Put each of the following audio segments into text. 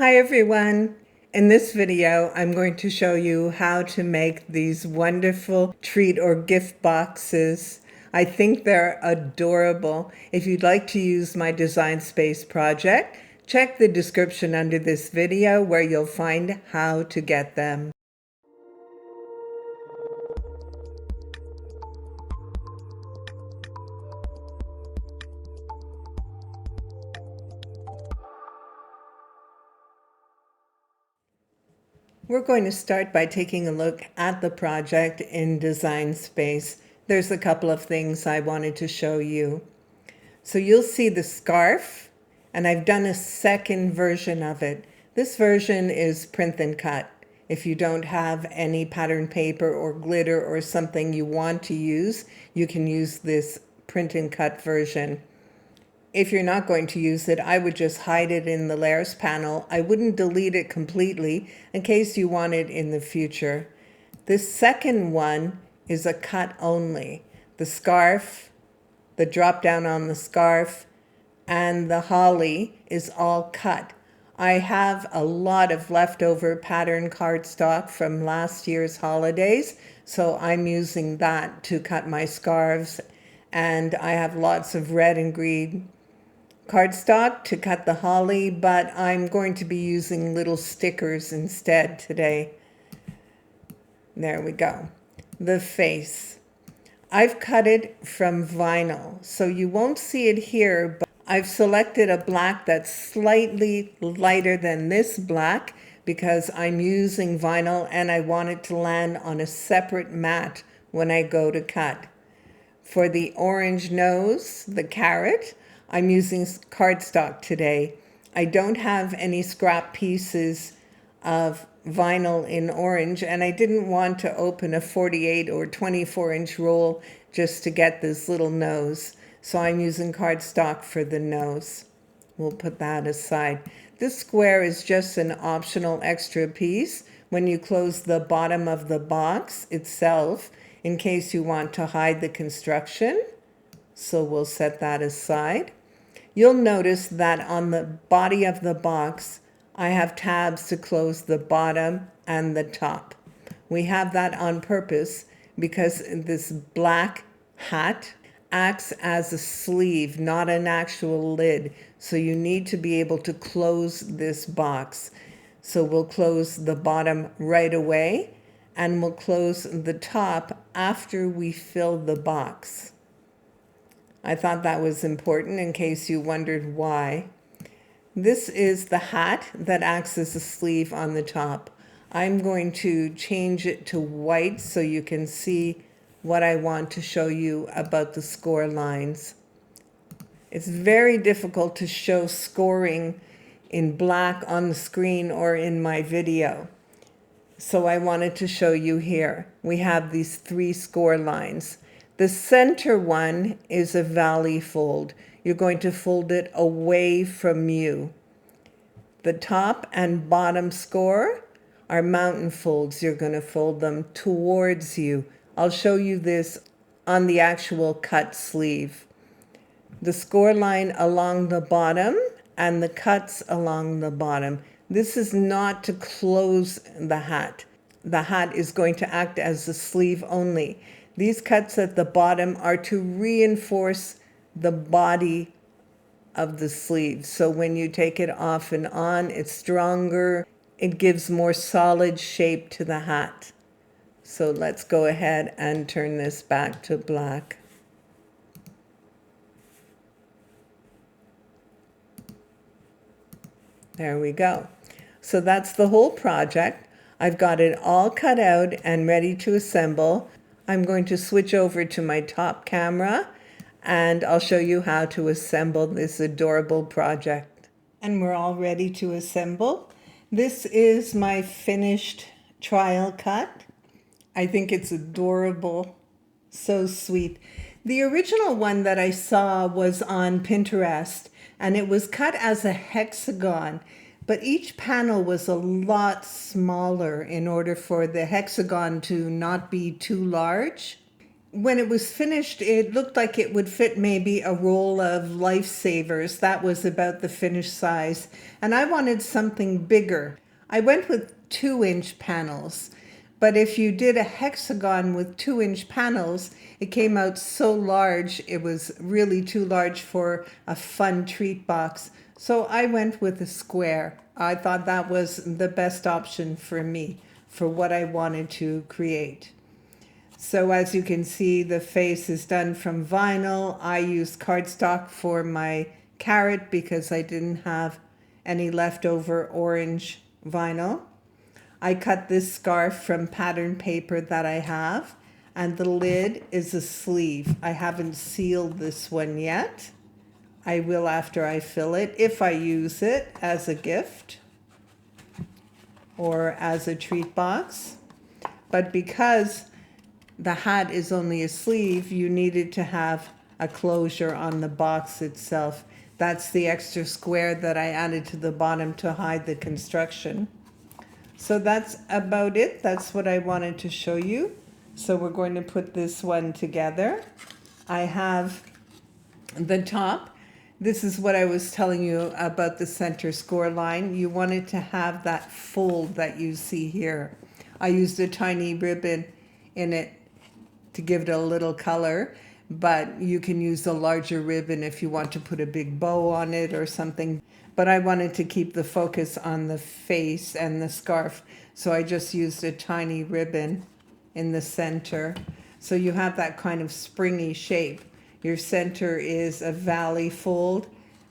Hi everyone! In this video, I'm going to show you how to make these wonderful treat or gift boxes. I think they're adorable. If you'd like to use my Design Space project, check the description under this video where you'll find how to get them. We're going to start by taking a look at the project in Design Space. There's a couple of things I wanted to show you. So you'll see the scarf, and I've done a second version of it. This version is print and cut. If you don't have any pattern paper or glitter or something you want to use, you can use this print and cut version. If you're not going to use it, I would just hide it in the layers panel. I wouldn't delete it completely in case you want it in the future. This second one is a cut only. The scarf, the drop down on the scarf, and the holly is all cut. I have a lot of leftover pattern cardstock from last year's holidays, so I'm using that to cut my scarves. And I have lots of red and green cardstock to cut the holly, but I'm going to be using little stickers instead today. There we go. The face. I've cut it from vinyl, so you won't see it here, but I've selected a black that's slightly lighter than this black because I'm using vinyl and I want it to land on a separate mat when I go to cut. For the orange nose, the carrot, I'm using cardstock today. I don't have any scrap pieces of vinyl in orange, and I didn't want to open a 48 or 24-inch roll just to get this little nose. So I'm using cardstock for the nose. We'll put that aside. This square is just an optional extra piece when you close the bottom of the box itself in case you want to hide the construction. So we'll set that aside. You'll notice that on the body of the box, I have tabs to close the bottom and the top. We have that on purpose because this black hat acts as a sleeve, not an actual lid. So you need to be able to close this box. So we'll close the bottom right away, and we'll close the top after we fill the box. I thought that was important in case you wondered why. This is the hat that acts as a sleeve on the top. I'm going to change it to white so you can see what I want to show you about the score lines. It's very difficult to show scoring in black on the screen or in my video. So I wanted to show you here. We have these 3 score lines. The center one is a valley fold. You're going to fold it away from you. The top and bottom score are mountain folds. You're going to fold them towards you. I'll show you this on the actual cut sleeve. The score line along the bottom and the cuts along the bottom. This is not to close the hat. The hat is going to act as a sleeve only. These cuts at the bottom are to reinforce the body of the sleeve. So when you take it off and on, it's stronger. It gives more solid shape to the hat. So let's go ahead and turn this back to black. There we go. So that's the whole project. I've got it all cut out and ready to assemble. I'm going to switch over to my top camera and I'll show you how to assemble this adorable project. And we're all ready to assemble. This is my finished trial cut. I think it's adorable, so sweet. The original one that I saw was on Pinterest and it was cut as a hexagon, but each panel was a lot smaller in order for the hexagon to not be too large. when it was finished, it looked like it would fit maybe a roll of Lifesavers. That was about the finished size. And I wanted something bigger. I went with 2-inch panels. But if you did a hexagon with 2-inch panels, it came out so large, it was really too large for a fun treat box. So I went with a square. I thought that was the best option for me, for what I wanted to create. So as you can see, the face is done from vinyl. I used cardstock for my carrot because I didn't have any leftover orange vinyl. I cut this scarf from pattern paper that I have, and the lid is a sleeve. I haven't sealed this one yet. I will after I fill it, if I use it as a gift or as a treat box. But because the hat is only a sleeve, you needed to have a closure on the box itself. That's the extra square that I added to the bottom to hide the construction. So that's about it. That's what I wanted to show you. So we're going to put this one together. I have the top. This is what I was telling you about the center score line. You wanted to have that fold that you see here. I used a tiny ribbon in it to give it a little color, but you can use a larger ribbon if you want to put a big bow on it or something. But I wanted to keep the focus on the face and the scarf, so I just used a tiny ribbon in the center. So you have that kind of springy shape. Your center is a valley fold,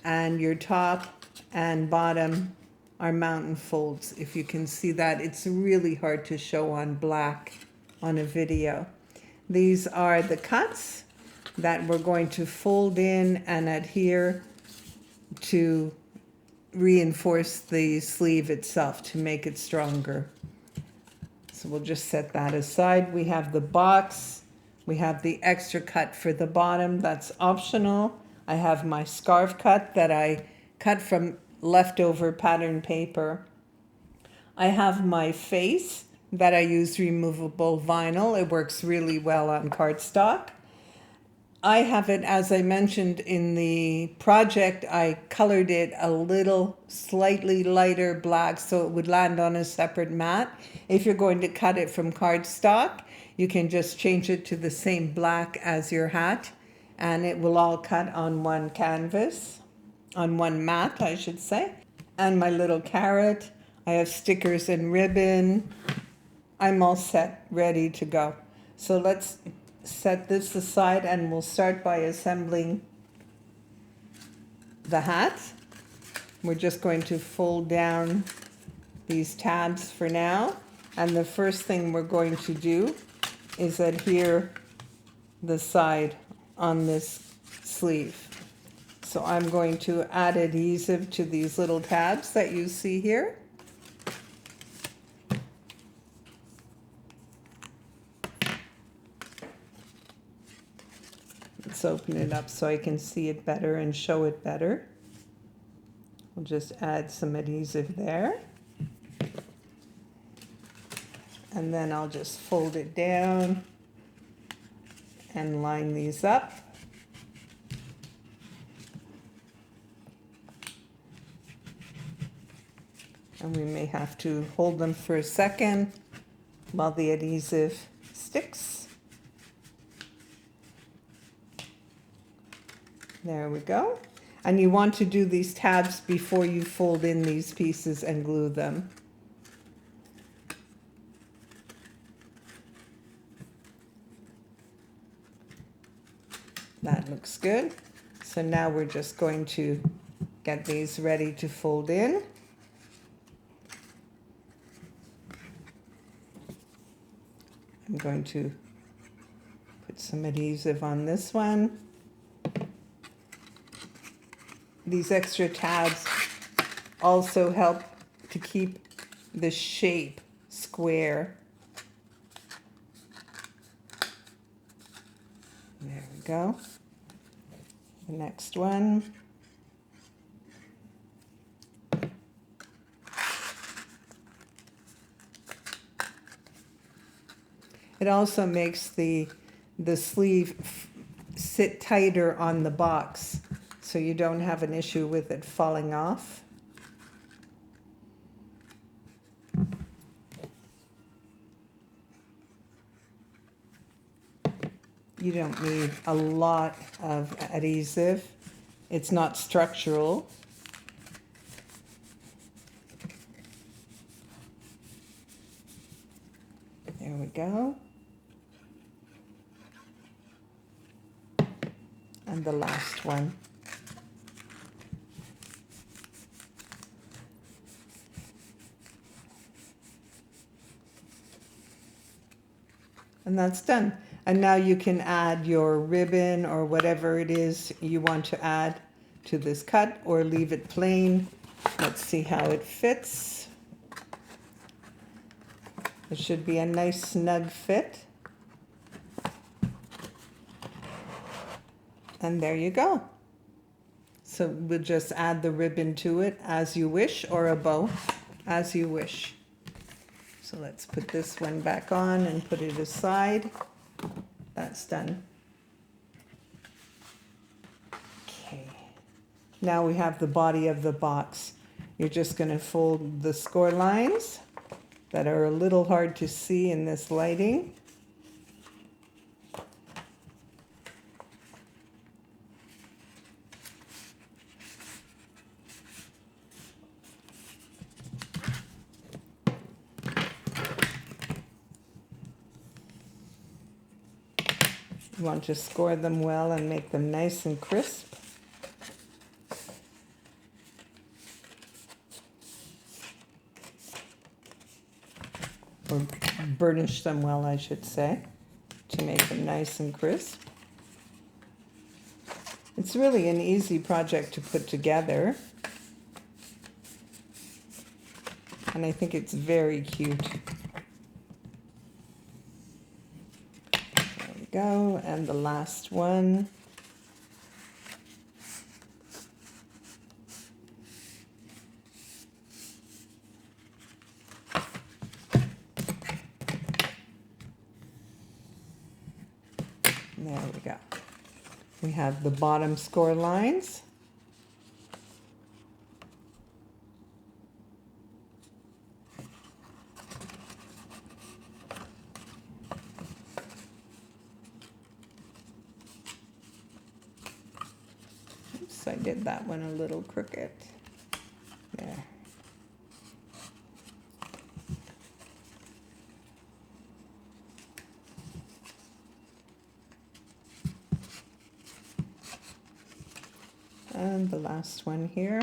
and your top and bottom are mountain folds. If you can see that, it's really hard to show on black on a video. These are the cuts that we're going to fold in and adhere to reinforce the sleeve itself to make it stronger. So we'll just set that aside. We have the box. We have the extra cut for the bottom. That's optional. I have my scarf cut that I cut from leftover pattern paper. I have my face that I use removable vinyl. It works really well on cardstock. I have it, as I mentioned in the project, I colored it a little slightly lighter black so it would land on a separate mat. If you're going to cut it from cardstock, you can just change it to the same black as your hat, and it will all cut on one canvas, on one mat, I should say. And my little carrot, I have stickers and ribbon. I'm all set, ready to go. So let's set this aside and we'll start by assembling the hat. We're just going to fold down these tabs for now. And the first thing we're going to do is adhere the side on this sleeve. So I'm going to add adhesive to these little tabs that you see here. Let's open it up so I can see it better and show it better. We'll just add some adhesive there. And then I'll just fold it down and line these up. And we may have to hold them for a second while the adhesive sticks. There we go. And you want to do these tabs before you fold in these pieces and glue them. That looks good. So now we're just going to get these ready to fold in. I'm going to put some adhesive on this one. These extra tabs also help to keep the shape square. There we go. The next one. It also makes the the sleeve sit tighter on the box so you don't have an issue with it falling off. You don't need a lot of adhesive. It's not structural. There we go. And the last one. And that's done. And now you can add your ribbon or whatever it is you want to add to this cut, or leave it plain. Let's see how it fits. It should be a nice snug fit. And there you go. So we'll just add the ribbon to it as you wish, or a bow as you wish. So let's put this one back on and put it aside. That's done. Okay. Now we have the body of the box. You're just going to fold the score lines that are a little hard to see in this lighting. You want to score them well and make them nice and crisp. Or burnish them well, I should say, to make them nice and crisp. It's really an easy project to put together. And I think it's very cute. Go, and the last one. There we go. We have the bottom score lines. I did that one a little crooked. There. And the last one here.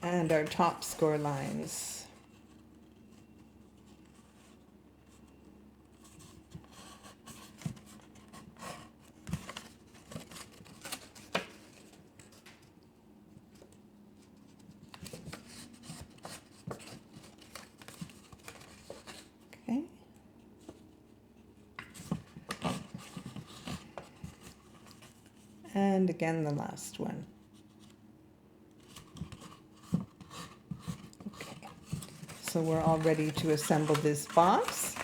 And our top score lines. Okay. And again, the last one. Okay, so we're all ready to assemble this box.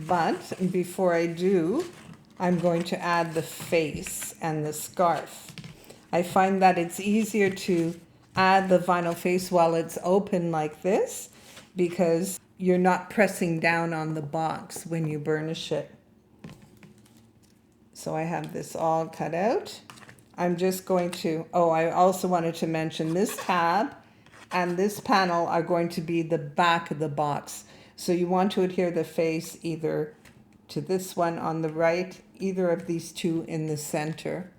But before I do, I'm going to add the face and the scarf. I find that it's easier to add the vinyl face while it's open like this, because you're not pressing down on the box when you burnish it. So I have this all cut out. I'm just going to, oh, I also wanted to mention this tab and this panel are going to be the back of the box. So you want to adhere the face either to this one on the right, either of these two in the center.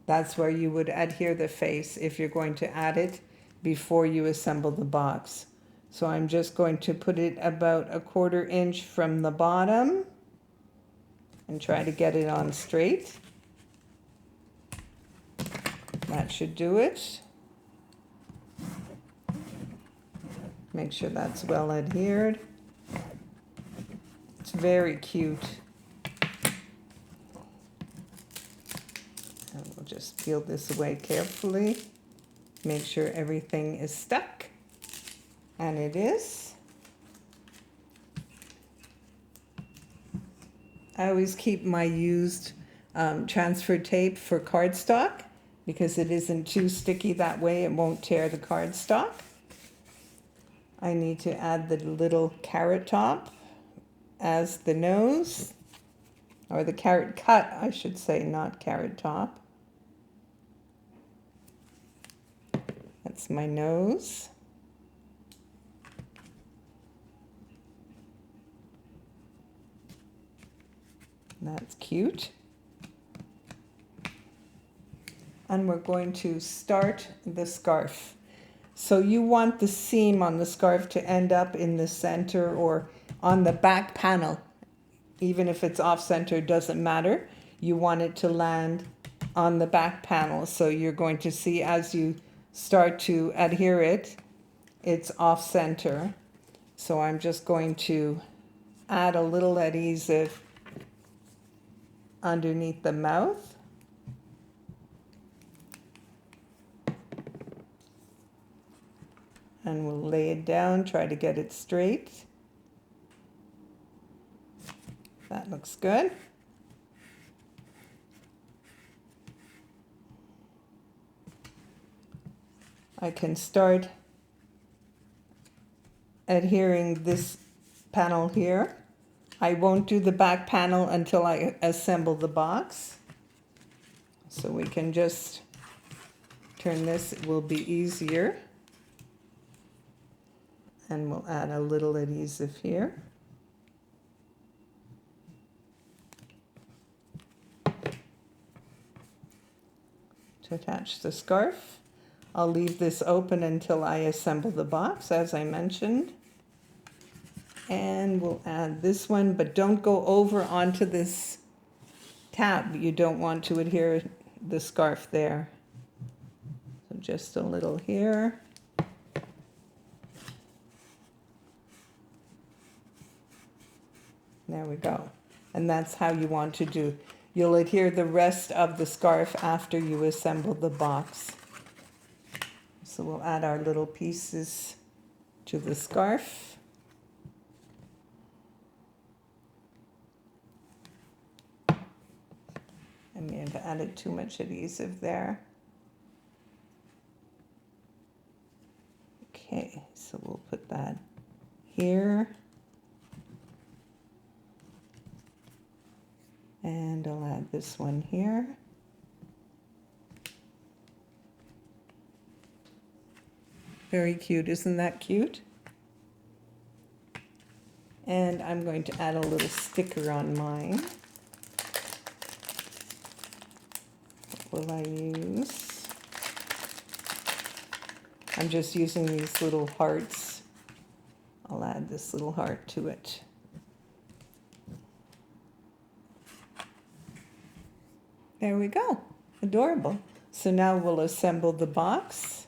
That's where you would adhere the face if you're going to add it before you assemble the box. So I'm just going to put it about 1/4 inch from the bottom and try to get it on straight. That should do it. Make sure that's well adhered. It's very cute. And we'll just peel this away carefully. Make sure everything is stuck. And it is. I always keep my used transfer tape for cardstock because it isn't too sticky that way. It won't tear the cardstock. I need to add the little carrot top as the nose, or the carrot cut, I should say, not carrot top. That's my nose. That's cute. And we're going to start the scarf. So you want the seam on the scarf to end up in the center or on the back panel. Even if it's off center, doesn't matter. You want it to land on the back panel. So you're going to see as you start to adhere it, it's off center. So I'm just going to add a little adhesive underneath the mouth. And we'll lay it down, try to get it straight. That looks good. I can start adhering this panel here. I won't do the back panel until I assemble the box. So we can just turn this, it will be easier. And we'll add a little adhesive here. To attach the scarf. I'll leave this open until I assemble the box, as I mentioned. And we'll add this one, but don't go over onto this tab. You don't want to adhere the scarf there. So just a little here. There we go. And that's how you want to do. You'll adhere the rest of the scarf after you assemble the box. So we'll add our little pieces to the scarf. I may have added too much adhesive there. Okay, so we'll put that here. And I'll add this one here. Very cute, isn't that cute? And I'm going to add a little sticker on mine. What will I use? I'm just using these little hearts. I'll add this little heart to it. There we go. Adorable. So now we'll assemble the box.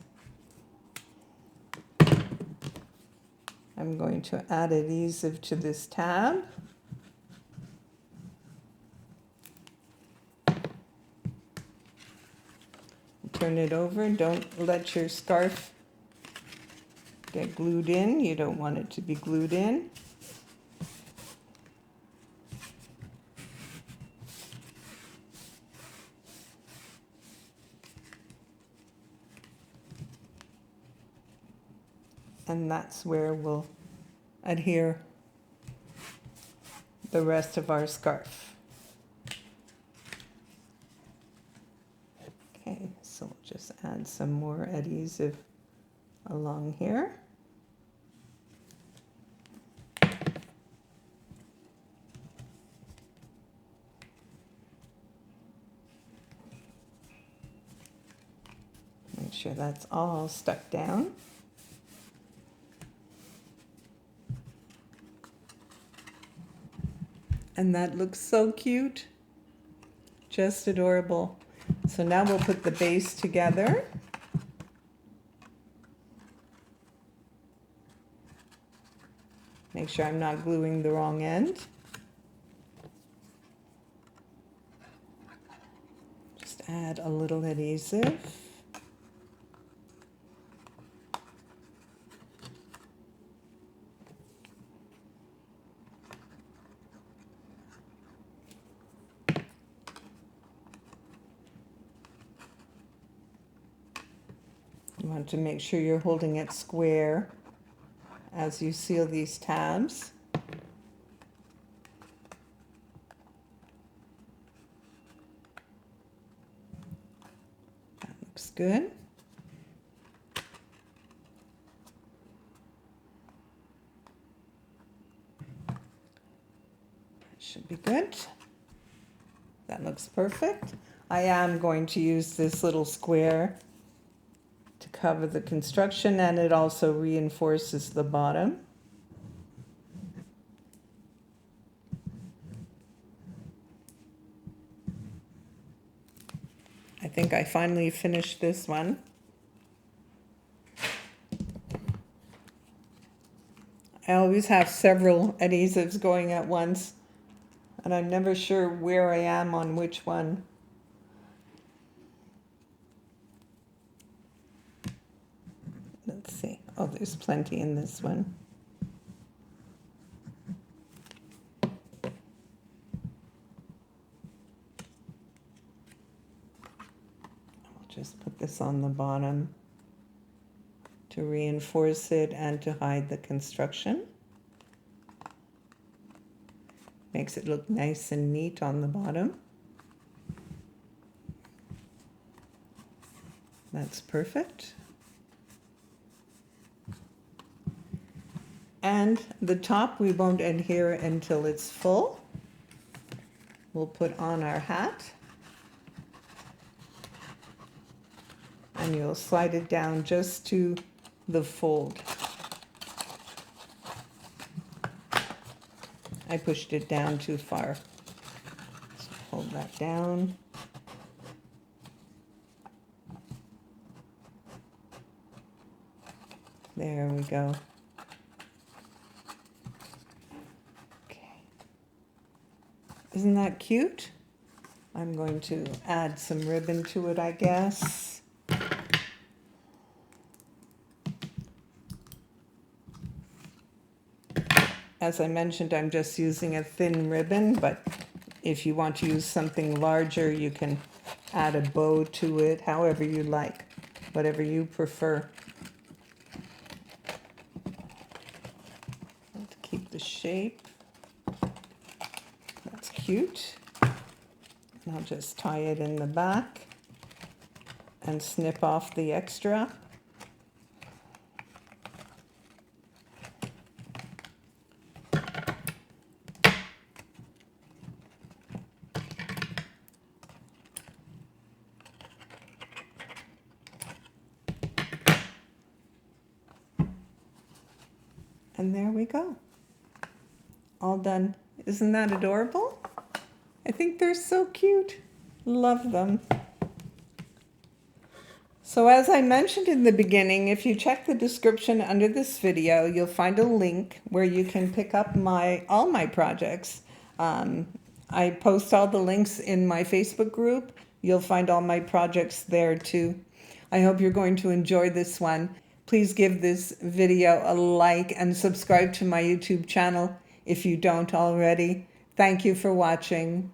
I'm going to add adhesive to this tab. Turn it over. Don't let your scarf get glued in. You don't want it to be glued in. And that's where we'll adhere the rest of our scarf. Okay, so we'll just add some more adhesive along here. Make sure that's all stuck down. And that looks so cute. Just adorable. So now we'll put the base together. Make sure I'm not gluing the wrong end. Just add a little adhesive. want to make sure you're holding it square as you seal these tabs. That looks good. Should be good. That looks perfect. I am going to use this little square to cover the construction, and it also reinforces the bottom. I think I finally finished this one. I always have several adhesives going at once, and I'm never sure where I am on which one. Let's see. Oh, there's plenty in this one. I'll just put this on the bottom to reinforce it and to hide the construction. Makes it look nice and neat on the bottom. That's perfect. And the top we won't adhere until it's full. We'll put on our hat. And you'll slide it down just to the fold. I pushed it down too far. So hold that down. There we go. Okay. Isn't that cute? I'm going to add some ribbon to it, I guess. As I mentioned, I'm just using a thin ribbon, but if you want to use something larger, you can add a bow to it, however you like, whatever you prefer. To keep the shape. That's cute. And I'll just tie it in the back and snip off the extra. And there we go. All done. Isn't that adorable? I think they're so cute. Love them. So as I mentioned in the beginning, if you check the description under this video, you'll find a link where you can pick up all my projects. I post all the links in my Facebook group. You'll find all my projects there too. I hope you're going to enjoy this one. Please give this video a like and subscribe to my YouTube channel if you don't already. Thank you for watching.